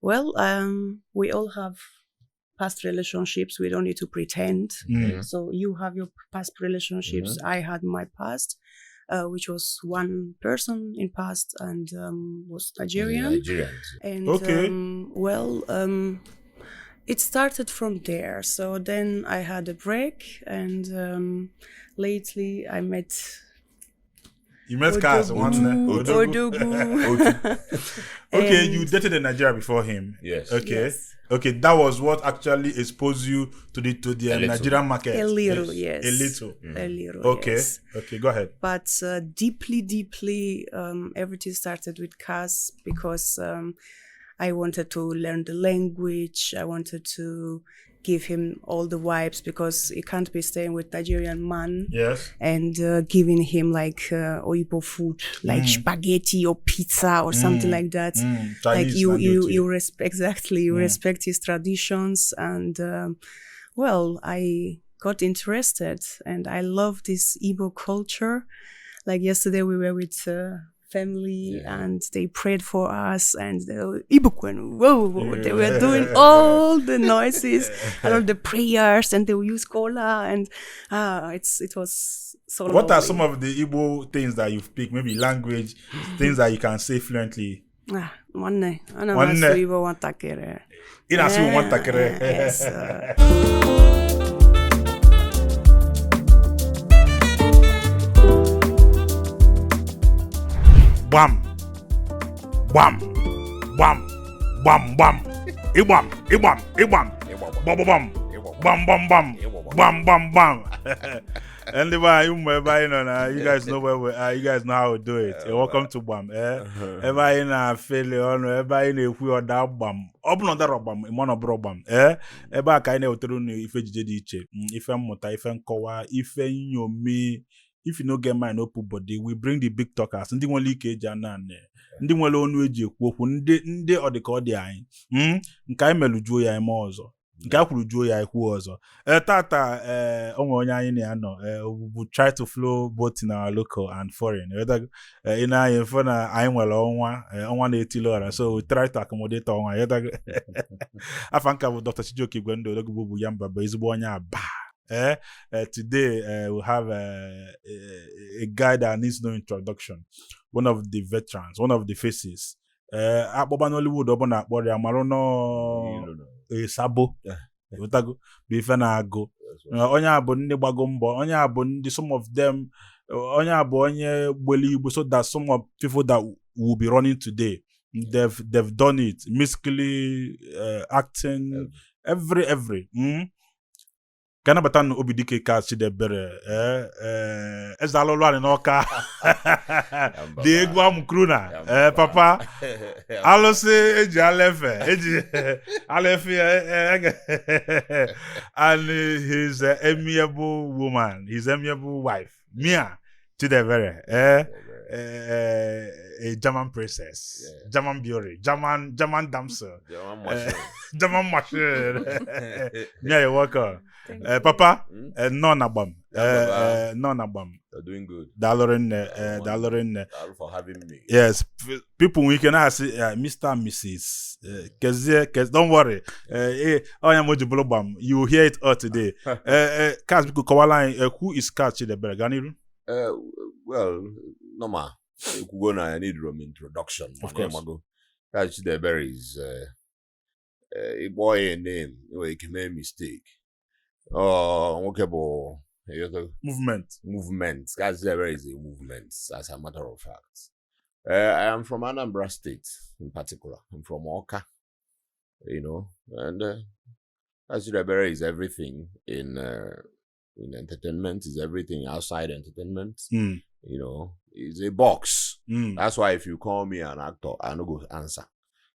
we all have past relationships. We don't need to pretend. So you have your past relationships. I had my past, which was one person in past and was Nigerian. And it started from there. So then I had a break, and lately I met. You met Caz Okay, you dated in Nigeria before him. Yes. Okay. Yes. Okay, that was what actually exposed you to the Nigerian market. A little, yes. A little. A little, okay. Yes. Okay, go ahead. But deeply, everything started with Caz because I wanted to learn the language. I wanted to give him all the vibes because you can't be staying with Nigerian man and giving him like Oyibo food, like spaghetti or pizza or something like that. Like you respect respect his traditions, and I got interested and I love this Igbo culture. Like yesterday we were with family and they prayed for us, and they were they were doing all the noises and all the prayers, and they will use cola, and it was so What lovely. are some of the Igbo things that you speak? Maybe language, things that you can say fluently. Nwanne, ana m asụ Igbo nwatakịrị. Ị na-asụ nwatakịrị. Yes. Gbam, gbam, gbam, gbam, gbam, Igbam, Igbam, Igbam, bam, bam, bam, bam, bam, bam, bam, bam. And you guys know where we are. You guys know how to do it. Welcome to Gbam. Everybody na failure, everybody na ekwu oda Gbam. Obuno da Gbam, imono bro Gbam. Ebe aka ina otoro nu ife jije di iche. Ife mmụta, ife nkọwa, ife nyomi. If you no get mind open body, we bring the big talkers. Ndị nwere ike eji anane. Ndị nwere onu eji ekwu okwu. Ndị ọdịka ọ dị anyị. Nke anyị melujuo ya eme ọzọ. Nke a kwurujuo ya ekwu ọzọ. Tata onwe onye anyị na-anọ. We try to flow both in our local and foreign. In anyị mfe na anyị nwere ọnwa na-etili ọra. So we try to accommodate ọnwa. Afa nka bụ Dr. Chijioke Igwendo Odogwu bụ ya mbaba ezigbo onye Aba. Today we have a guy that needs no introduction, one of the veterans, one of the faces. Akpọba Nollywood ọbụna akpọrọ ya marụ no Sabo utago bife na agụ onye abụ ndị gbago mbọ onye abụ ndị some of them onye abụ onye gbeli Igbo, so that some of people that will be running today they've done it musically, acting, every Kana batan obidike Caz Chidiebere ezalolo ani n'Awka de Gbam kruna papa alose eji alefe and his amiable woman, his amiable wife Mia Chidiebere a German princess, German beauty, German damsel, German machine. Yeah, you're welcome. Papa, no Gbam. No Gbam. You're doing good. Dalorin. For having me. Yes, people we can ask Mr. and Mrs. Cause don't worry. Gbam. You will hear it all today. Caz, who is Caz Chidiebere? Ganiru? Well, normal. I need room introduction. Of course. Caz Chidiebere is a boy name. You can make a mistake. Okay, Movement. Caz Chidiebere is a movement, as a matter of fact. I am from Anambra State, in particular. I'm from Awka, and Caz Chidiebere is everything in entertainment, is everything outside entertainment. It's a box. That's why if you call me an actor, I no go answer.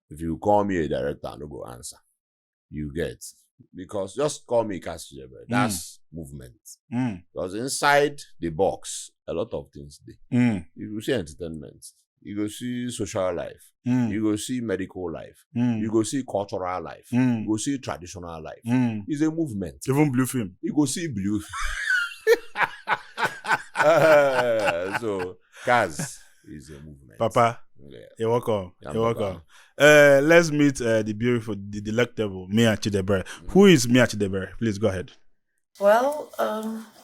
If you call me a director, I no go answer. You get, because just call me Caz Chidiebere. That's movement. Because inside the box, a lot of things there. You go see entertainment. You go see social life. You go see medical life. You go see cultural life. You go see traditional life. It's a movement. Even blue film. You go see blue. So Caz is a movement. Papa, you're welcome. You're welcome. Let's meet the beautiful, the delectable Mia Chidiebere. Who is Mia Chidiebere? Please go ahead. Well,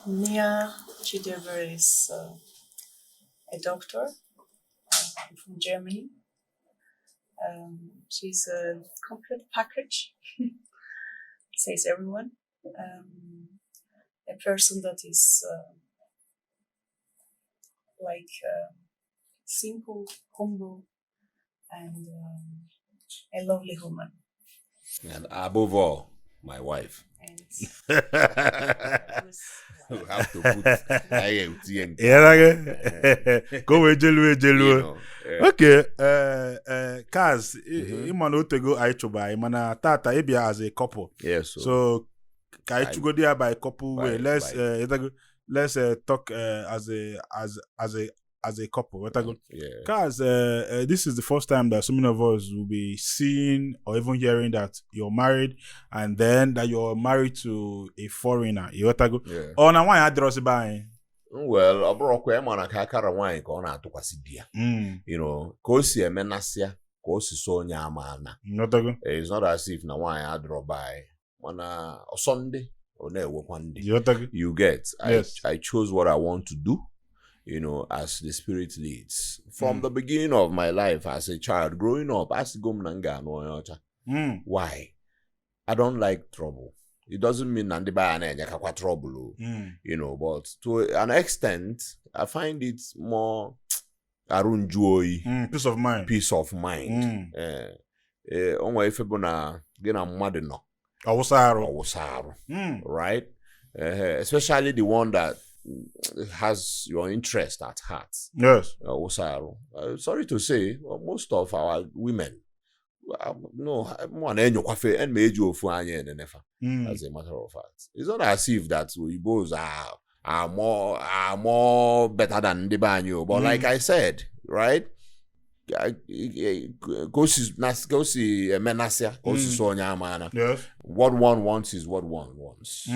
Mia Chidiebere is a doctor from Germany. She's a complete package, says everyone. A person that is simple, humble, and a lovely woman. And above all, my wife. And You have to put IMT and Go with Jelu. yeah. Okay, Caz, Imano Otego Aichoba, Imana Tata Ebia as a couple. Yes. So, Kaichugo there by couple way. Let's talk as a couple. Yeah. Caz, this is the first time that so many of us will be seeing or even hearing that you're married, and then that you're married to a foreigner. Yeah. Oh, now why address it? Well, Obrokwe mana ka akara nwanyị ka ọ na-atụkwasị di ya. You know, ka o si emenasịa, ka o si so onye amaana. It's not as if na nwanyị adọrọ by mana Sunday ọ na-ewekwa ndị. You get. I chose what I want to do, you know, as the Spirit leads. From the beginning of my life as a child, growing up, as Gomnanga no Yocha. Why? I don't like trouble. It doesn't mean Nandiba trouble, you know, but to an extent, I find it more arunjoy. Peace of mind. Peace of mind. Onwa ifebona gina mmadu no. Awusaru. Right? Especially the one that has your interest at heart. Yes. Sorry to say, most of our women, no, as a matter of fact, it's not as if that we both are more better than the banyo. But like I said, right? Yes. What one wants is what one wants.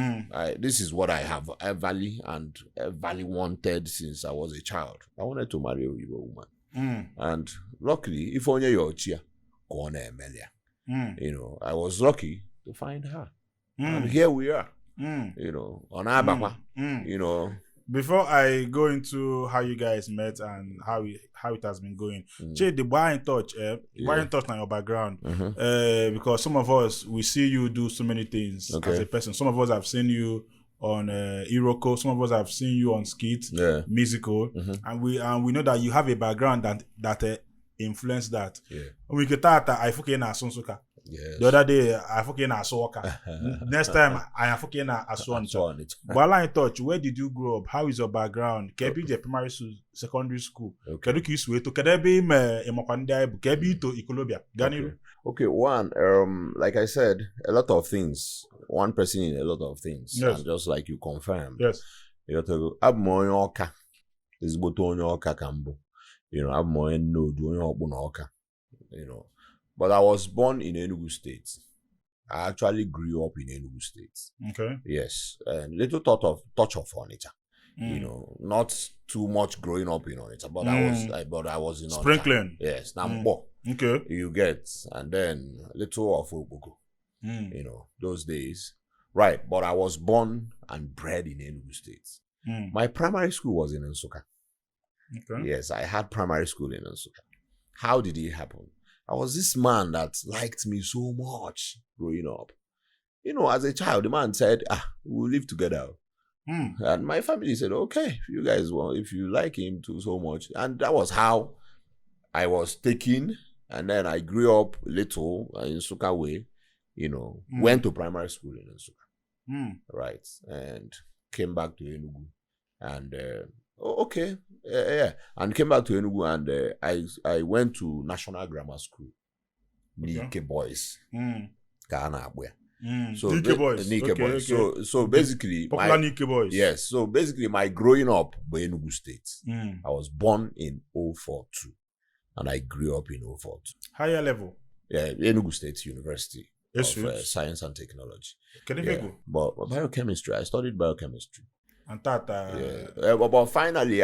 This is what I have value and value wanted since I was a child. I wanted to marry a Igbo woman. And luckily, if only you're chia, you know, I was lucky to find her. And here we are. You know, on Ababa. You know. Before I go into how you guys met and how it has been going, Che, the buy in touch on your background, because some of us we see you do so many things as a person. Some of us have seen you on Iroko, some of us have seen you on skits, musical, and we know that you have a background that influenced that. We get that I fucking Sonsoka. Yes. The other day, I fucking Asoka. Next time, I am fucking Aswan. While I touch, where did you grow up? How is your background? Can be the primary school, secondary school? Can you kiss way to can be Emokwanda? Can be to Ikolobia? Okay, one, like I said, a lot of things. One person in a lot of things. Yes. And just like you confirmed. Yes. You have to go, Abmoyoka is Botonyoka Kambo. You know, Abmoyeno, Doyoka, you know. But I was born in Enugu State. I actually grew up in Enugu State. Okay. Yes. And little touch of Onitsha. You know, not too much growing up in Onitsha, but I was in Onitsha. Sprinkling. Yes. Nambo. Okay. You get, and then little of Ogogo. You know, those days. Right. But I was born and bred in Enugu State. My primary school was in Nsukka. Okay. Yes, I had primary school in Nsukka. How did it happen? I was this man that liked me so much growing up. You know, as a child, the man said, we'll live together. And my family said, okay, if you guys want, if you like him too so much. And that was how I was taken. And then I grew up little in Nsukka way, you know, went to primary school in Nsukka. Right. And came back to Enugu. And, and came back to Enugu and I went to National Grammar School. Nike Boys. Ghana. So Nike Boys. Boys. Okay. So basically popular Nike Boys. Yes. So basically my growing up by Enugu State. I was born in 042 and I grew up in 042. Higher level. Yeah, Enugu State University of Science and Technology. Can you go? But biochemistry. I studied biochemistry. And that, but finally,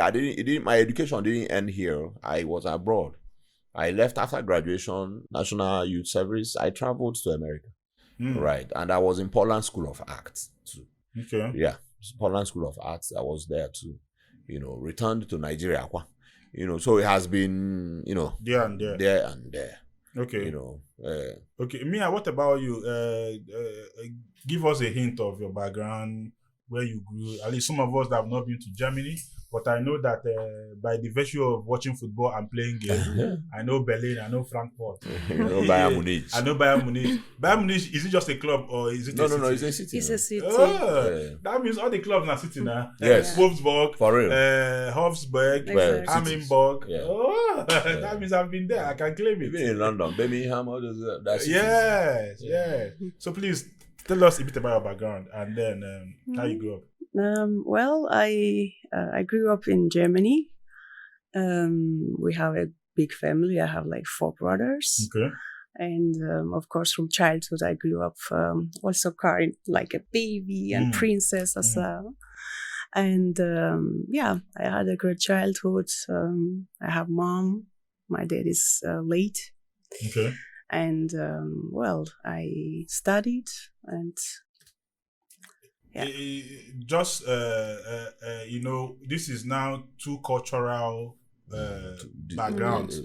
my education didn't end here. I was abroad. I left after graduation, National Youth Service. I traveled to America, right? And I was in Portland School of Arts too. Okay. Yeah, Portland School of Arts. I was there too. Returned to Nigeria. So it has been, there and there. There and there. Okay. Okay, Mia, what about you? Give us a hint of your background, where you grew. At least some of us that have not been to Germany, but I know that by the virtue of watching football and playing games, I know Berlin, I know Frankfurt. Bayern Munich. I know Bayern Munich. Bayern Munich, is it just a club or is it a city? No, it's a city. It's a city. That means all the clubs are city now. Yes. Wolfsburg, For real. Hofsburg, Exactly. Hammelburg. Yeah. That means I've been there. I can claim it. Even in London, Birmingham, all those. That's Yes. So please tell us a bit about your background and then how you grew up. Well, I grew up in Germany. We have a big family. I have like 4 brothers. Okay. And of course, from childhood, I grew up also carrying like a baby and princess as well. And I had a great childhood. I have mom. My dad is late. Okay. And I studied and just this is now 2 cultural backgrounds,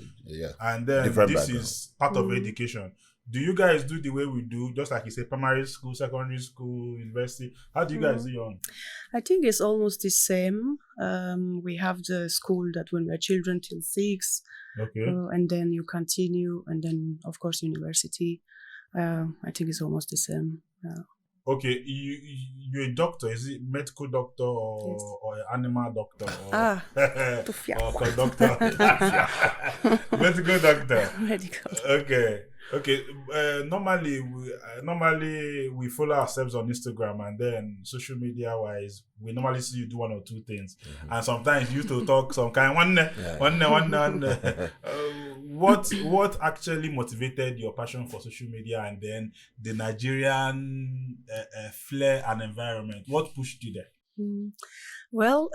and then Different this background. is part of education. Do you guys do the way we do, just like you say, primary school, secondary school, university? How do you guys do your own? I think it's almost the same. We have the school that when we're children till 6, Okay. and then you continue, and then of course university. I think it's almost the same. Okay, you're a doctor. Is it medical doctor or an animal doctor? Or, or conductor? Medical doctor. Medical. Okay. Normally we follow ourselves on Instagram, and then social media wise, we normally see you do 1 or 2 things, and sometimes you used to talk some kind one. What actually motivated your passion for social media, and then the Nigerian flair and environment? What pushed you there? Well,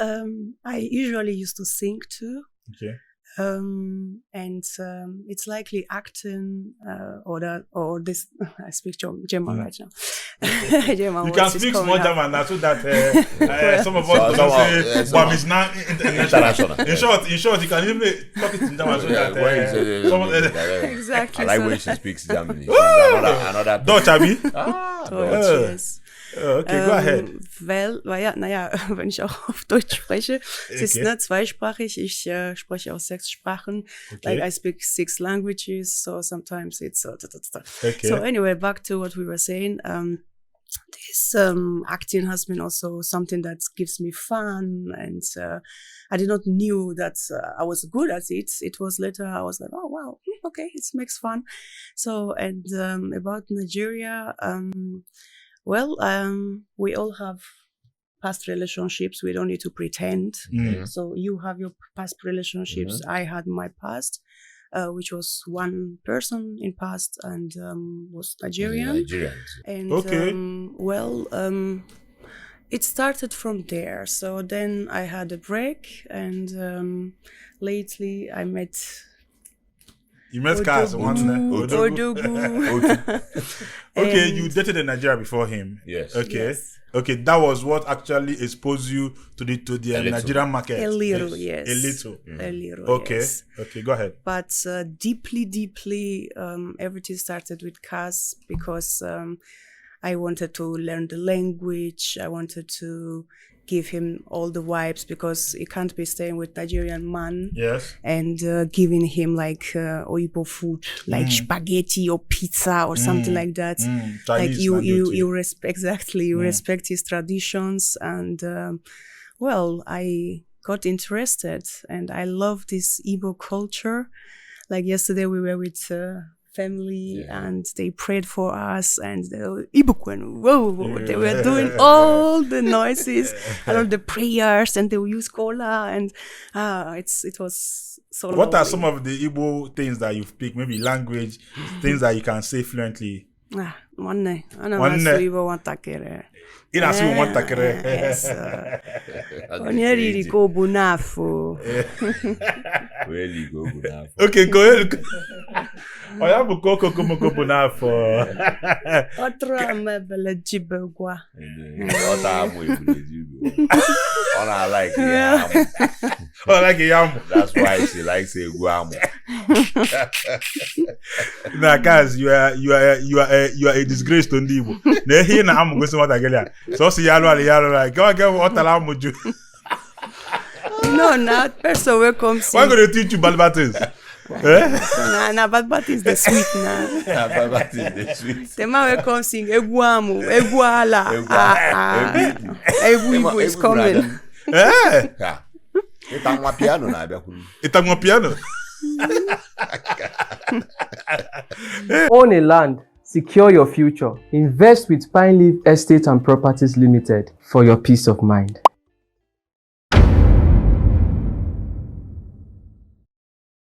I usually used to sing too. Okay. And it's likely acting or this. I speak German right now. German You can speak small German now, so that some of us don't say Gbam is now international. In short, you can even talk it in German so that Exactly. I like so when she speaks German. Another Dutch, Abi. Deutsch, yes. Okay, go ahead. Wenn ich auch auf Deutsch spreche, es ist Okay. zweisprachig. Ich spreche auch 6 Sprachen. Okay. Like I speak 6 languages, so sometimes it's Okay. So anyway, back to what we were saying. This acting has been also something that gives me fun, and I did not knew that I was good at it. It was later I was like, oh wow, okay, it makes fun. So and about Nigeria, we all have past relationships. We don't need to pretend. So you have your past relationships. I had my past, which was one person in past and was Nigerian. And Okay. it started from there. So then I had a break, and lately I met You met Caz, Odogu. Okay, And- you dated in Nigeria before him. Yes. Okay. Yes. Okay, that was what actually exposed you to the little. Nigerian market. A little, yes. A little. A little, Okay. yes. Okay, go ahead. But deeply, everything started with Caz because I wanted to learn the language. I wanted to give him all the vibes because he can't be staying with Nigerian man Yes. and giving him like Oibo food, like spaghetti or pizza or something like that. Like Chinese you respect respect his traditions, and I got interested and I love this Igbo culture. Like yesterday we were with family and they prayed for us, and they were they were doing all the noises and all the prayers, and they will use cola, and it was so What lovely. are some of the Igbo things that you speak? Maybe language, things that you can say fluently. Nwanne, ana m Nwanne. asụ Igbo nwatakịrị. In as you want Yes, onye riri ka ọ bụ n'afọ. Really go now. Okay, go ahead. Oh, you have a coco now for. Otra mebele jibegwa. I like yam. Oh, like a yam. That's why she likes a guam. Now, guys, you are a disgrace to Ndibo. They hear now I'm going to what I get. So see yalo like go get what alarm would you? No, not person will come see. Why going to teach you bad things? Nah, but is the sweet now. Bad is the sweet. The man will come sing Eguamu, Eguala. Eguibu is coming. It's on my piano now. It's on my piano. Own a land, secure your future. Invest with Pine Leaf Estate and Properties Limited for your peace of mind.